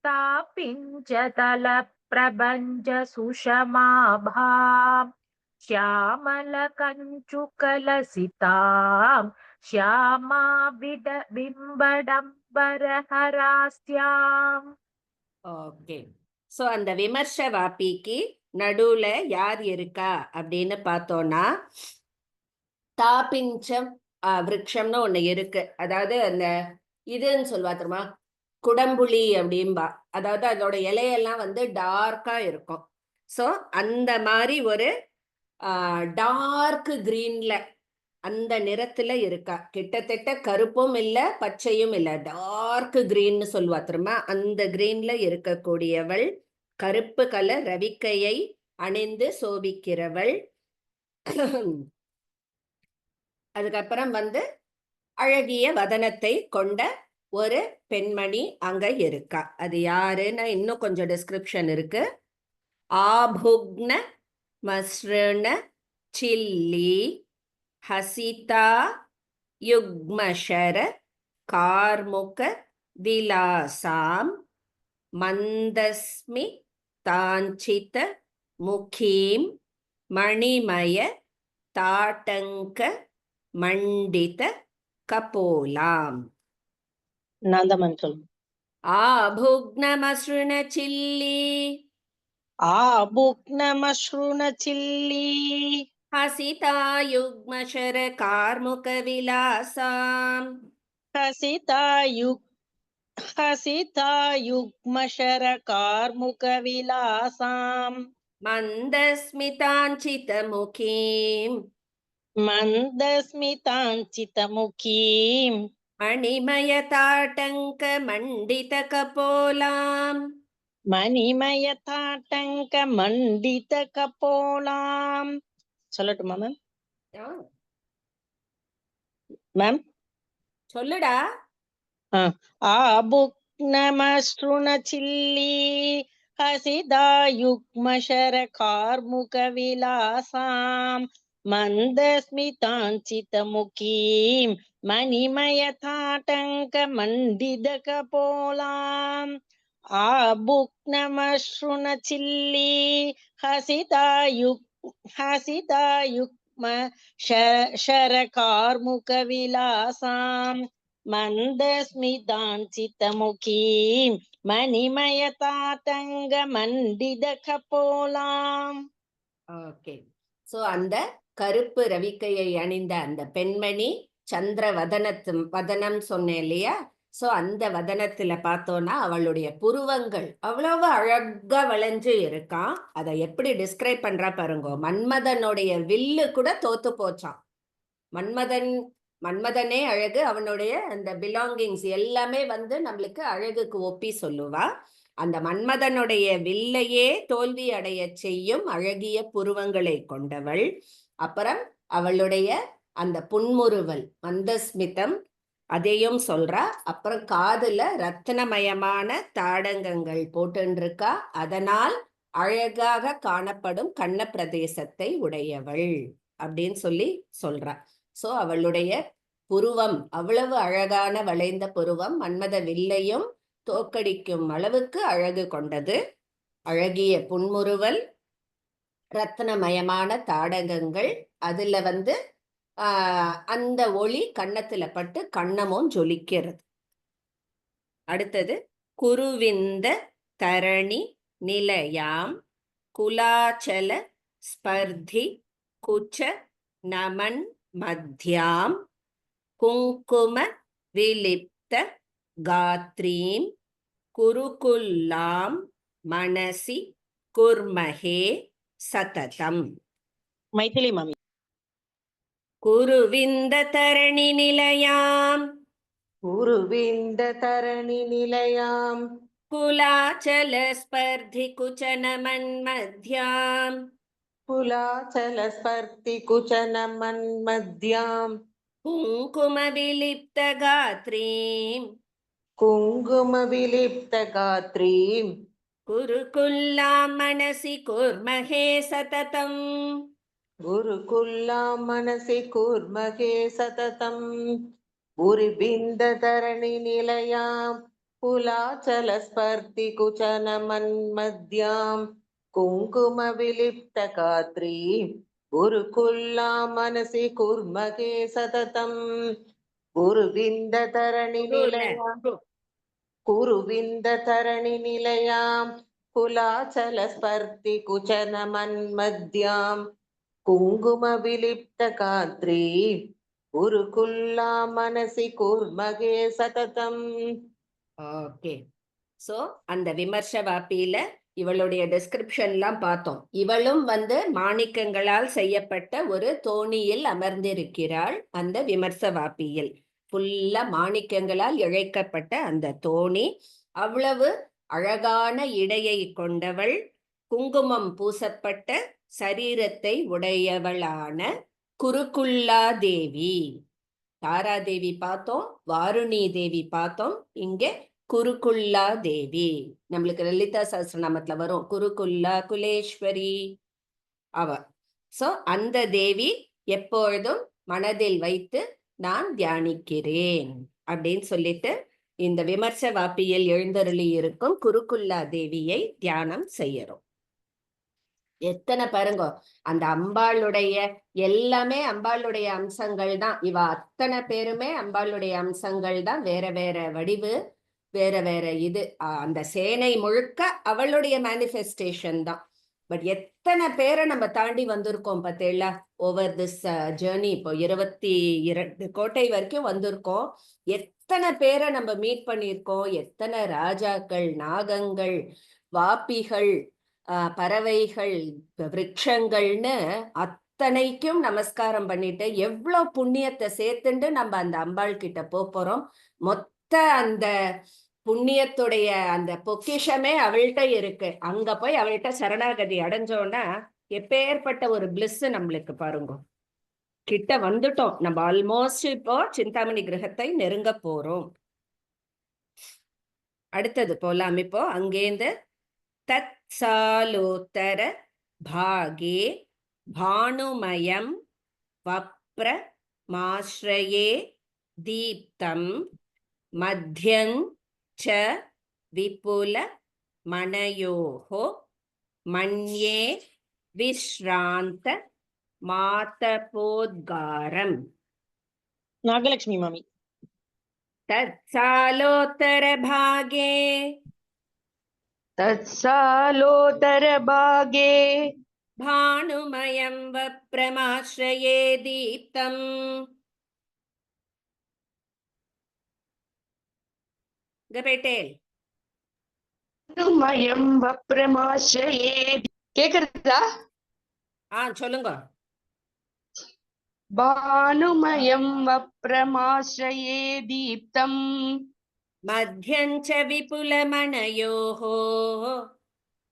तापिञ्चतलप्रपञ्च सुषमाभाम् श्यामलकञ्चुकलसिताम् श्यामाविडबिम्बडम्बरहरास्याम्. ஓகே. ஸோ அந்த விமர்ச வாப்பிக்கு நடுவுல யார் இருக்கா அப்படின்னு பார்த்தோம்னா தாபிஞ்சம் விருட்சம்னு ஒண்ணு இருக்கு. அதாவது அந்த இதுன்னு சொல்லுவா தெரியுமா, குடம்புளி அப்படின்பா. அதாவது அதோட இலையெல்லாம் வந்து டார்க்கா இருக்கும். சோ அந்த மாதிரி ஒரு டார்க் கிரீன்ல அந்த நிறத்துல இருக்கா. கிட்டத்தட்ட கருப்பும் இல்ல பச்சையும் இல்ல, டார்க் கிரீன்னு சொல்லுவா தெரியுமா, அந்த கிரீன்ல இருக்கக்கூடியவள். கருப்பு கலர் ரவிக்கையை அணிந்து சோபிக்கிறவள். அதுக்கப்புறம் வந்து அழகிய வதனத்தை கொண்ட ஒரு பெண்மணி அங்க இருக்கா. அது யாருன்னு இன்னும் கொஞ்சம் டிஸ்கிரிப்ஷன் இருக்கு. ஆபுக்ன மஸ்ருண சில்லி ஹசிதா யுக்மஷர கார்முக விலாசாம் மந்தஸ்மி தாஞ்சித முகீம் மணிமய தாட்டங்க மண்டித கபோலாம். நான் தான் மேம் சொல்லுங்க. ஆபுக்னமஸ்ருண சில்லி ஆபுக்னமஸ்ருண சில்லி ஹசிதா யுக்மஷர கார்முக விலாசாம் ஹசிதா யுக்மஷர கார்முக விலாசாம் மந்தஸ்மிதாஞ்சித முகீம் மந்தஸ்மிதாஞ்சித முகீம் மணிமய தாட்டங்க மண்டித கபோலாம் மணிமய தாட்டங்க மண்டித கபோலாம். சொல்லட்டுமா மேம்? மேம் சொல்லுடா. ஆபுக்னமஸ்ருண chilli ஹசிதா யுக்மஷர கார்முக விலாசாம் மந்தஸ்மிதாஞ்சித Muqeem மணிமய தாட்டங்க மண்டித கபோலாம். ஆபுக்னமஸ்ருண chilli ஹசிதா யுக்மஷர கார்முக விலாசாம் மந்தஸ்மிதாஞ்சித Muqeem மணிமய தாட்டங்க மண்டித கபோலாம். Okay. So அந்த கருப்பு ரவிக்கையை அணிந்த அந்த பெண்மணி சந்திர வதனம் சொன்னேன் இல்லையா. சோ அந்த வதனத்துல பார்த்தோம்னா அவளுடைய புருவங்கள் அவ்வளவு அழகா வளைஞ்சு இருக்கான். அதை எப்படி டிஸ்கிரைப் பண்றா பாருங்க. மன்மதனுடைய வில்லு கூட தோத்து போச்சான். மன்மதனே அழகு, அவனுடைய அந்த பிலாங்கிங்ஸ் எல்லாமே வந்து நம்மளுக்கு அழகுக்கு ஒப்பி சொல்லுவா. அந்த மன்மதனுடைய வில்லையே தோல்வி அடைய செய்யும் அழகிய புருவங்களை கொண்டவள். அப்புறம் அவளுடைய அந்த புன்முறுவல் மந்தஸ்மிதம் அதையும் சொல்றா. அப்புறம் காதுல ரத்தினமயமான தாடங்கங்கள் போட்டுருக்கா. அதனால் அழகாக காணப்படும் கண்ண பிரதேசத்தை உடையவள் அப்படின்னு சொல்றா. சோ அவளுடைய புருவம் அவ்வளவு அழகான வளைந்த புருவம் மன்மத வில்லையும் தோக்கடிக்கும் அளவுக்கு அழகு கொண்டது. அழகிய புன்முறுவல், ரத்னமயமான தாடகங்கள், அதுல வந்து அந்த ஒளி கன்னத்துல பட்டு கண்ணமும் ஜொலிக்கிறது. அடுத்தது குருவிந்த தரணி நிலையாம் குலாச்சல ஸ்பர்தி குச்ச நமன் மத்யாம் குங்கும விலிப்த காத்ரீம் குருகுல்லாம் மனசி குர்மஹே சததம். மைதிலி மாமி. குருவிந்த தரணி நிலையாம் குலாச்சல ஸ்பர்தி குச்ச நமன் மத்யாம் குங்கும விலிப்த காத்ரீம் குருகுல்லாம் மனசி குர்மஹே சததம். உருவிந்த தரணி நிலையாம் குலாச்சல ஸ்பர்தி குச்சனமன் மத்யாம் குங்கும விலிப்த காத்ரீம் குருகுல்லாம் மனசி குர்மகே சததம். குருவிந்த தரணி நிலையாம் குலாச்சல ஸ்பர்தி குச்சனமன் மத்யாம் குங்கும விலிப்த காத்ரி குருகுல்லா மனசி கூர்மகே சததம். ஓகே, சோ அந்த விமர்ச வாப்பியில இவளுடைய டிஸ்கிரிப்ஷன்லாம் பார்த்தோம். இவளும் மாணிக்கங்களால் செய்யப்பட்ட ஒரு தோணியில் அமர்ந்திருக்கிறாள். அந்த விமர்ச வாப்பியில் ஃபுல்லா மாணிக்கங்களால் இழைக்கப்பட்ட அந்த தோணி. அவ்வளவு அழகான இடையை கொண்டவள், குங்குமம் பூசப்பட்ட சரீரத்தை உடையவளான குருகுல்லா தேவி. தாராதேவி பார்த்தோம், வாருணி தேவி பார்த்தோம், இங்கே குருகுல்லா தேவி. நம்மளுக்கு லலிதா சஹஸ்ரநாமத்துல வரும் குருகுல்லா குலேஸ்வரி அவ. சோ அந்த தேவி எப்பொழுதும் மனதில் வைத்து நான் தியானிக்கிறேன் அப்படின்னு சொல்லிட்டு இந்த விமர்ச வாப்பியில் எழுந்தருளி இருக்கும் குருகுல்லா தேவியை தியானம் செய்யறோம். எத்தனை பாருங்க, அந்த அம்பாளுடைய எல்லாமே அம்பாளுடைய அம்சங்கள் தான். இவ அத்தனை பேருமே அம்பாளுடைய அம்சங்கள் தான். வேற வேற வடிவு, வேற வேற இது. அந்த சேனை முழுக்க அவளுடைய மேனிஃபெஸ்டேஷன் தான். பட் எத்தனை பேரை நம்ம தாண்டி வந்திருக்கோம் பார்த்தேளா ஓவர் திஸ் ஜேர்னி. இப்போ 22 கோட்டை வரைக்கும் வந்திருக்கோம். எத்தனை பேரை நம்ம மீட் பண்ணியிருக்கோம். எத்தனை ராஜாக்கள், நாகங்கள், வாப்பிகள், பறவைகள், விருட்சங்கள்னு அத்தனைக்கும் நமஸ்காரம் பண்ணிட்டு எவ்வளவு புண்ணியத்தை சேர்த்துண்டு நம்ம அந்த அம்பாள் கிட்ட போறோம். மொத்த அந்த புண்ணியத்துடைய அந்த பொக்கிஷமே அவள்கிட்ட இருக்கு. அங்க போய் அவள்கிட்ட சரணாகதி அடைஞ்சோன்னா எப்பேற்பட்ட ஒரு பிளிஸ் நம்மளுக்கு பாருங்க. கிட்ட வந்துட்டோம் நம்ம. ஆல்மோஸ்ட் இப்போ சிந்தாமணி கிரகத்தை நெருங்க போறோம். அடுத்தது போலாம். இப்போ அங்கேந்து தத் சாலோத்தர பாகே பானுமயம் வப்ர மாஸ்ரயே தீப்தம் மத்யங் ச விபுல மனயோஹோ மன்யே விஸ்ராந்த மாதபோத்காரம். நாகலட்சுமி மாமி. தத்சாலோத்தர பாகே தத்சாலோதர பாகே பானுமயம் வப்ரமாஸ்ரயே தீப்தம். கபேட்டேல் பானுமயம் வப்ரமாஸ்ரயே. கேக்குறதா? சொல்லுங்க. பானுமயம் வப்ரமாஸ்ரயே தீப்தம் மத்யஞ்ச விபுலமனயோः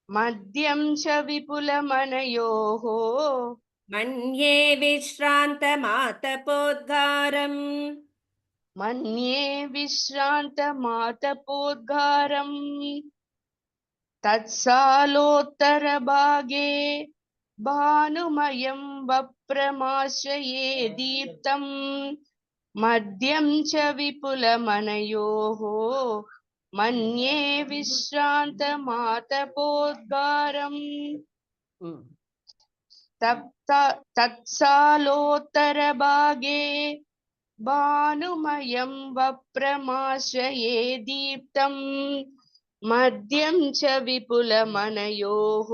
மத்யம் ச விபுலமனயோः மன்யே விஸ்ராந்தமாதபோத்காரம். மன்யே விஸ்ராந்த மாதபோத்காரம். தத்சாலோத்தர பாகே பானுமயம் வப்ரமாஸ்ரயே தீப்தம் மத்யம் ச விபுலமனயோः மன்யே விஸ்ராந்த மாதபோத்காரம். தத்சாலோத்தர பாகே பானுமயம் வப்ரமாஸ்ரயே தீப்தம் மத்யம் ச விபுலமனயோः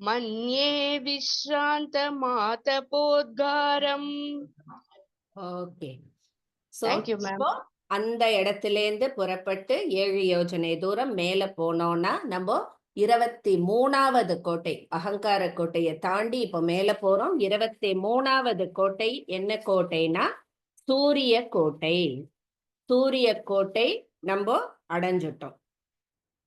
மன்யே விஸ்ராந்த மாதபோத்காரம். Okay, Thank you, ma'am. அந்த இடத்திலேருந்து புறப்பட்டு 7 யோஜனை தூரம் மேல போனோம்னா நம்ம 23வது கோட்டை, அகங்கார கோட்டையை தாண்டி இப்போ மேல போறோம். 23வது கோட்டை என்ன கோட்டைனா சூரிய கோட்டை. சூரிய கோட்டை நம்ம அடைஞ்சிட்டோம்.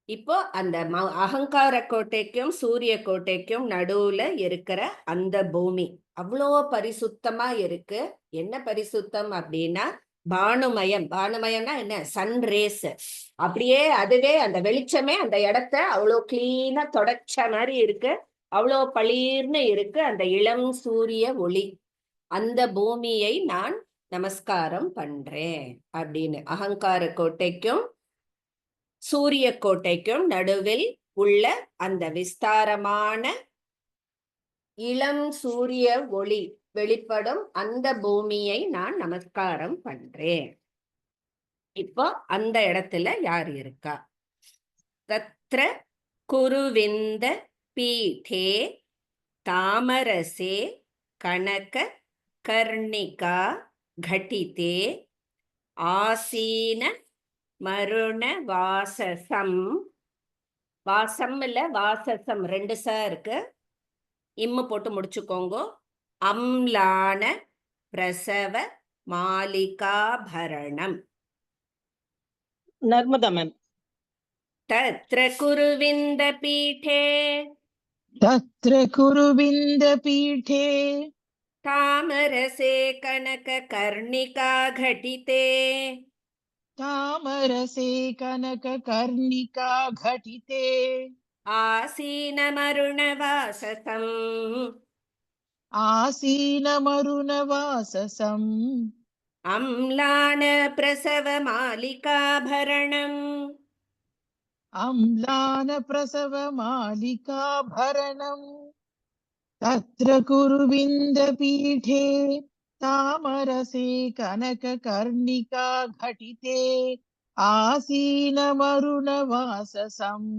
இப்போ அந்த அகங்கார கோட்டைக்கும் சூரிய கோட்டைக்கும் நடுவுல இருக்கிற அந்த பூமி அவ்வளோ பரிசுத்தமா இருக்கு. என்ன பரிசுத்தம் அப்படின்னா பானுமயம். பானுமயம்னா என்ன? Sun rays. அப்படியே அதுவே அந்த வெளிச்சமே அந்த இடத்த அவ்வளோ கிளீனா தொடச்ச மாதிரி இருக்கு. அவ்வளோ பளீர்னு இருக்கு அந்த இளம் சூரிய ஒளி. அந்த பூமியை நான் நமஸ்காரம் பண்றேன் அப்படின்னு. அகங்கார கோட்டைக்கும் சூரிய கோட்டைக்கும் நடுவில் உள்ள அந்த விஸ்தாரமான இளம் சூரிய ஒளி வெளிப்படும் அந்த பூமியை நான் நமஸ்காரம் பண்றேன். இப்போ அந்த இடத்துல யார் இருக்கா? தத்ர குருவிந்த பீடே தாமரசே கனக கர்ணிகா घटिते ஆசீன மருண வாசசம். வாசம் இல்ல வாசசம், ரெண்டு ச இருக்கு, இம்மு போட்டு முடிச்சுக்கோங்க. அம்லான பிரசவ மாலிகாபரணம். नर्मदा मैम. तत्र कुरुविन्द पीठे तत्र कुरुविन्दपीठे तामरसे कनक कर्णिका घटिते तामरसे कनककर्णिका घटिते आसीनमरुणवाससम् आसीनमरुणवाससम् अम्लान प्रसव मालिकाभरणम् अम्लानप्रसवमालिकाभरणम् तत्र कुरुविन्दपीठे तामरसे कनककर्णिका घटिते आसीनमरुणवाससम्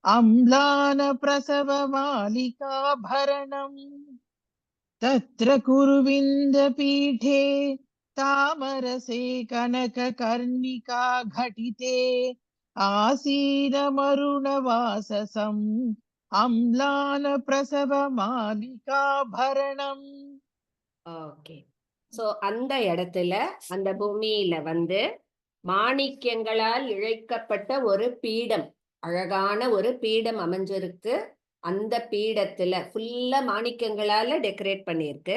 अम्लानप्रसवमालिकाभरणम् तत्र कुरुविन्दपीठे तामरसे कनककर्णिका घटिते आसीनमरुणवाससम् अम्लानप्रसवमालिकाभरणम्. ஓகே. சோ அந்த இடத்துல அந்த பூமியில வந்து மாணிக்கங்களால் இழைக்கப்பட்ட ஒரு பீடம், அழகான ஒரு பீடம் அமைஞ்சிருக்கு. அந்த பீடத்துல ஃபுல்லா மாணிக்கங்களால டெக்கரேட் பண்ணிருக்கு.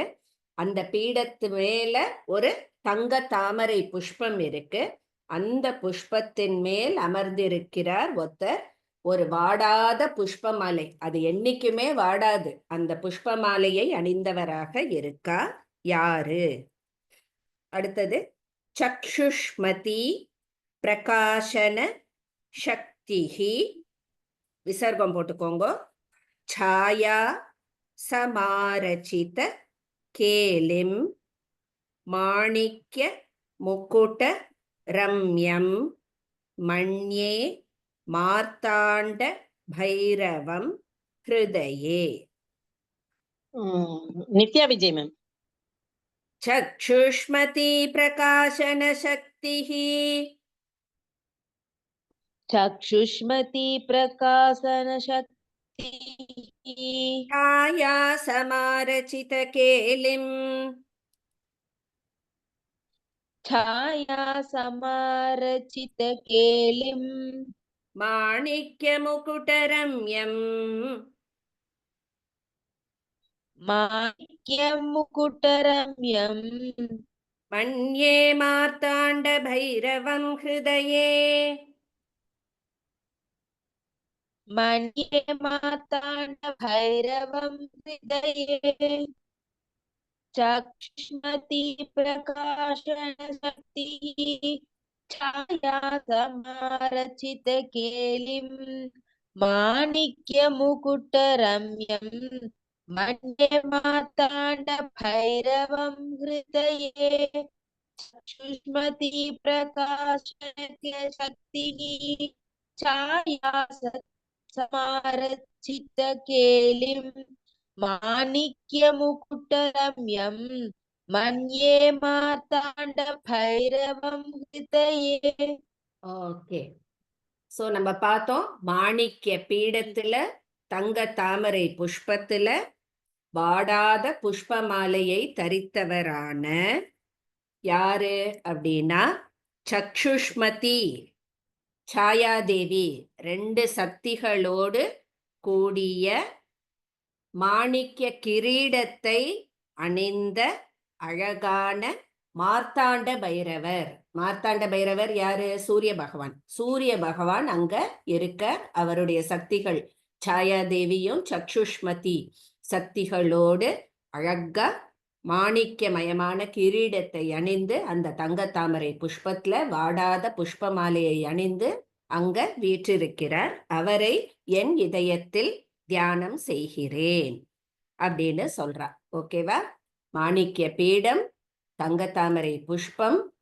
அந்த பீடத்து மேல ஒரு தங்க தாமரை புஷ்பம் இருக்கு. அந்த புஷ்பத்தின் மேல் அமர்ந்திருக்கிறார் ஒருத்தர். ஒரு வாடாத புஷ்ப மாலை, அது என்னைக்குமே வாடாது, அந்த புஷ்ப மாலையை அணிந்தவராக இருக்கா. யாரு? அடுத்தது சக்ஷுஷ்மதி பிரகாசன சக்திஹி, விசர்க்கம் போட்டுக்கோங்க. छाया समारचित केलिम माणिक्य मुकुट रम्यम मण्ये मार्तांड भैरवम हृदये. नित्या विजय मैम. चक्षुष्मती प्रकाशन शक्तिः चक्षुष्मती प्रकाशन शक्ति छाया समारचित केलिम छाया समारचित केलिम माणिक्य मुकुट रम्यम माणिक्य मुकुटरम्यम मन्ये मार्तांड भैरवं हृदये. मन्ये मार्ताण्ड भैरवं हृदये. चक्षुष्मती प्रकाशन शक्तिः छाया समारचित केलिं माणिक्य मुकुटरम्यं मन्ये मार्ताण्ड भैरवं हृदये. चक्षुष्मती प्रकाशन शक्तिः छाया समारचित केलिं माणिक्य मुकुटरम्यं मन्ये मार्ताण्ड भैरवं हृदये. ஓகே. சோ நம்ம பார்த்தோம், மாணிக்ய பீடத்துல தங்க தாமரை புஷ்பத்துல வாடாத புஷ்ப மாலையை தரித்தவரான யாரு அப்படின்னா சக்ஷுஷ்மதி சாயாதேவி, ரெண்டு சக்திகளோடு கூடிய மாணிக்ய கிரீடத்தை அணிந்த அழகான மார்த்தாண்ட பைரவர். மார்த்தாண்ட பைரவர் யாரு? சூரிய பகவான். சூரிய பகவான் அங்க இருக்க, அவருடைய சக்திகள் சாயாதேவியும் சக்ஷுஷ்மதி சக்திகளோடு அழகா மாணிக்கமயமான கிரீடத்தை அணிந்து அந்த தங்க தாமரை புஷ்பத்துல வாடாத புஷ்ப மாலையை அணிந்து அங்க வீற்றிருக்கிறார். அவரை என் இதயத்தில் தியானம் செய்கிறேன் அப்படின்னு சொல்றா. ஓகேவா? மாணிக்ய பீடம், தங்க தாமரை புஷ்பம்,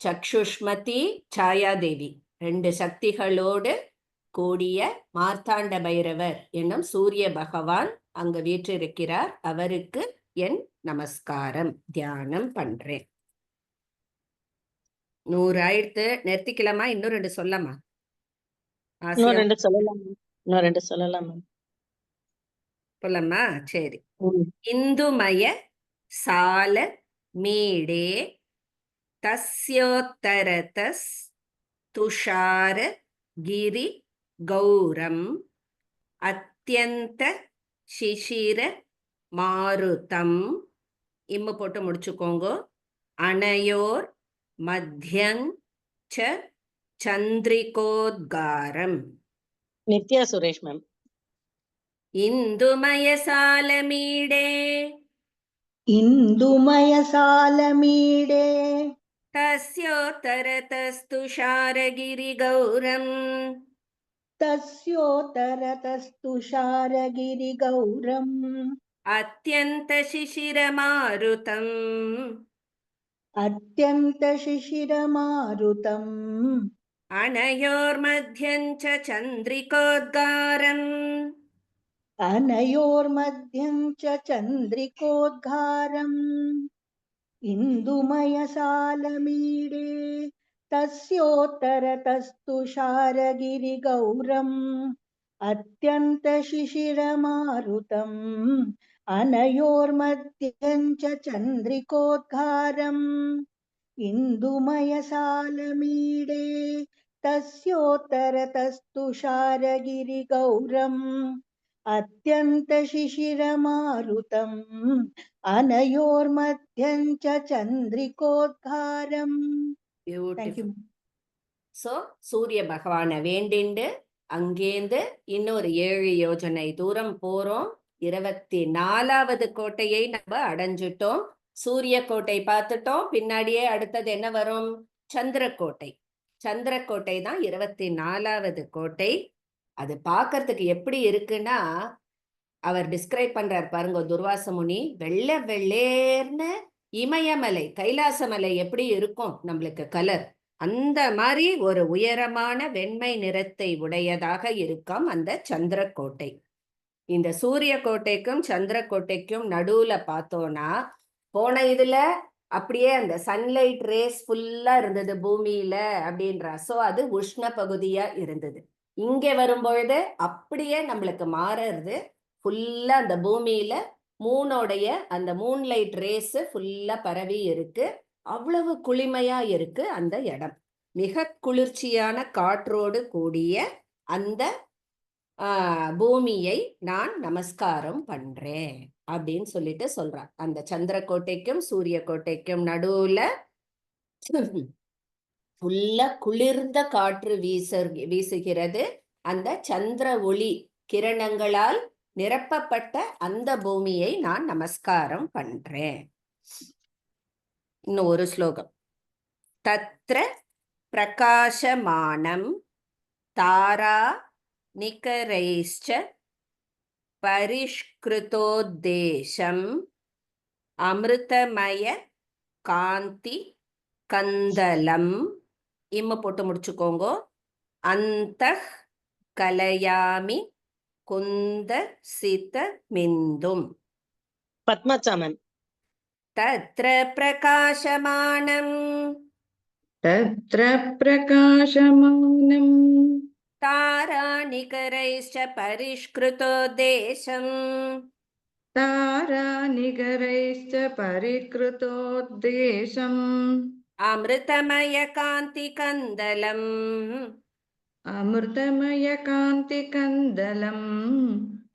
சக்ஷுஷ்மதி சாயாதேவி, ரெண்டு சக்திகளோடு கூடிய மார்த்தாண்ட பைரவர் என்னும் சூரிய பகவான் அங்க வீற்றிருக்கிறார், அவருக்கு என் நமஸ்காரம், தியானம் பண்றேன். 100 ஆயிடுத்து, நிறுத்திக்கலாமா? இன்னும் 2 சொல்லமா? இன்னும் ஆசியா 2 சொல்லலாம் மேம். இன்னும் 2 சொல்லலாம் மேம். சொல்லமா? சரி. ம். இந்துமய சால மீடே தஸ்யோத்தரதஸ் துஷார கிரி கௌரம் அத்யந்த சிசிர மாருதம். இம்மு போட்டு முடிச்சுக்கோங்க. அனயோர் மத்யங் ச சந்திரிகோத்காரம். நித்யா சுரேஷ் மேம். இந்துமய சாலமீடே இந்துமய சாலமீடே தஸ்யோத்தரதஸ்துஷாரகிரி கௌரம் தஸ்யோத்தரதஸ்துஷாரகிரி கௌரம் அத்யந்த சிசிரமாருதம் அத்யந்த சிசிரமாருதம் அனயோர்மத்யஞ்ச சந்திரிகோத்காரம் அனயோர்மத்யம் ச சந்திரிகோத்காரம் இந்துமய சாலமீடே தஸ்யோத்தரதஸ்துஷாரகிரி கௌரம் அத்யந்த சிசிரமாருதம் அனயோர்மத்யம் ச சந்திரிகோத்காரம் இந்துமய சாலமீடே தஸ்யோத்தரதஸ்துஷாரகிரி கௌரம் அத்யந்த சிசிரமாருதம் அனயோர்மத்யம் ச சந்திரிகோத்காரம். பியூட்டிஃபுல். சோ சூரிய பகவானை வேண்டிண்டு அங்கேந்து இன்னொரு 7 யோஜனை தூரம் போறோம். 24வது கோட்டையை நம்ம அடைஞ்சிட்டோம். சூரிய கோட்டை பார்த்துட்டோம். பின்னாடியே அடுத்தது என்ன வரும்? சந்திரக்கோட்டை. சந்திரக்கோட்டை தான் 24வது கோட்டை. அது பார்க்கறதுக்கு எப்படி இருக்குன்னா, அவர் டிஸ்கிரைப் பண்றார் பாருங்க துர்வாச முனி. வெள்ளை வெள்ளேர்னு இமயமலை, கைலாசமலை எப்படி இருக்கும் நம்மளுக்கு கலர், அந்த மாதிரி ஒரு உயரமான வெண்மை நிறத்தை உடையதாக இருக்கும் அந்த சந்திரக்கோட்டை. இந்த சூரிய கோட்டைக்கும் சந்திரக்கோட்டைக்கும் நடுவுல பார்த்தோம்னா, போன இதுல அப்படியே அந்த சன்லைட் ரேஸ் ஃபுல்லா இருந்தது பூமியில அப்படின்றா. சோ அது உஷ்ண பகுதியா இருந்தது. இங்க வரும்பொழுது அப்படியே நம்மளுக்கு மாறுறது. ஃபுல்லா அந்த பூமியில மூனோடைய அந்த மூன்லைட் ரேஸ் ஃபுல்லா பரவி இருக்கு. அவ்வளவு குளிமையா இருக்கு அந்த இடம். மிக குளிர்ச்சியான காற்றோடு கூடிய அந்த பூமியை நான் நமஸ்காரம் பண்றேன் அப்படின்னு சொல்லிட்டு சொல்றார். அந்த சந்திரக்கோட்டைக்கும் சூரிய கோட்டைக்கும் நடுவுல ஃபுல்லா குளிர்ந்த காற்று வீசுகிறது. அந்த சந்திர ஒளி கிரணங்களால் நிரப்பப்பட்ட அந்த பூமியை நான் நமஸ்காரம் பண்றேன். இன்னும் ஒரு ஸ்லோகம். தத்ர பிரகாசமானம் தாரா நிகரைஷ்ச பரிஷ்கிருதோத்தேசம் அமிர்தமய காந்தி கந்தலம். இம்ம போட்டு முடிச்சுக்கோங்க. அந்தஹ் கலயாமி குந்த சித மிந்தும். பத்மஜா மேம். தத்ர பிரகாசமானம் तत्र प्रकाशमानं तारानिकरैश्च परिष्कृतोद्देशम् तारानिकरैश्च परिकृतोद्देशम् अमृतमयकान्तिकन्दलम् अमृतमयकान्तिकन्दलम्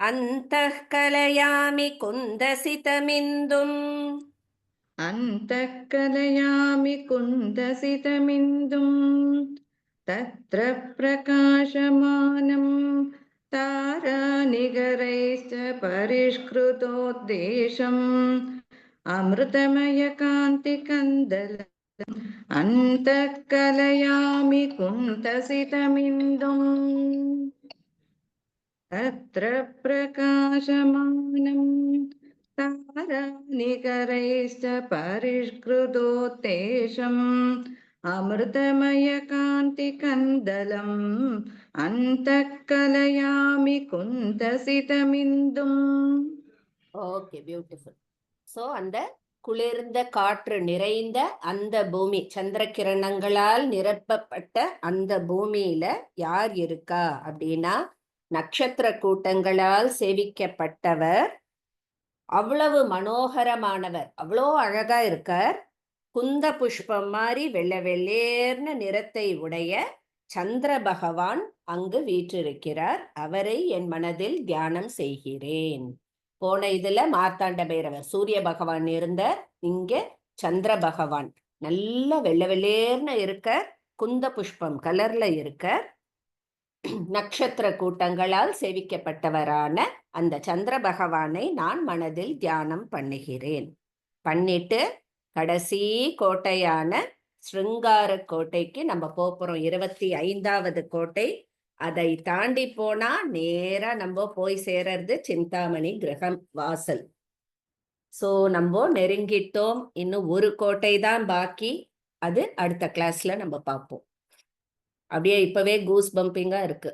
अन्तः कलयामि कुन्दसितमिन्दुम् अन्तः कलयामि कुन्दसितमिन्दुम् तत्र प्रकाशमानं तारानिकरैश्च परिष्कृतोद्देशम् अमृतमयकान्तिकन्दलम् अन्तः कलयामि कुन्दसितमिन्दुम् तत्र प्रकाशमानं तारानिकरैश्च परिष्कृतोत्तेषम् अमृतमयकान्तिकन्दलम् अन्तःकलयामि कुन्तसितमिन्दुम् ஓகே, பியூட்டிஃபுல். ஸோ அந்த குளிர்ந்த காற்று நிறைந்த அந்த பூமி, சந்திர கிரணங்களால் நிரப்பப்பட்ட அந்த பூமியில யார் இருக்கா அப்படின்னா நட்சத்திர கூட்டங்களால் சேவிக்கப்பட்டவர், அவ்வளவு மனோகரமானவர், அவ்வளோ அழகா இருக்கார். குந்த புஷ்பம் மாதிரி வெள்ளை வெள்ளேர்னு நிறத்தை உடைய சந்திர பகவான் அங்கு வீற்றிருக்கிறார். அவரை என் மனதில் தியானம் செய்கிறேன். போன இதுல மார்த்தாண்ட பைரவர் சூரிய பகவான் இருந்த, இங்க சந்திர பகவான் நல்ல வெள்ளை வெள்ளேர்னு இருக்க, குந்த புஷ்பம் கலர்ல இருக்க, நட்சத்திர கூட்டங்களால் சேவிக்கப்பட்டவரான அந்த சந்திர பகவானை நான் மனதில் தியானம் பண்ணுகிறேன். பண்ணிட்டு கடைசி கோட்டையான ஸ்ருங்கார கோட்டைக்கு நம்ம போறோம். 25வது கோட்டை. அதை தாண்டி போனா நேரா நம்ம போய் சேர்றது சிந்தாமணி கிரகம் வாசல். சோ நம்ம நெருங்கிட்டோம். இன்னும் ஒரு கோட்டை தான் பாக்கி. அது அடுத்த கிளாஸ்ல நம்ம பார்ப்போம். அப்படியே இப்பவே கூஸ் பம்பிங்கா இருக்கு.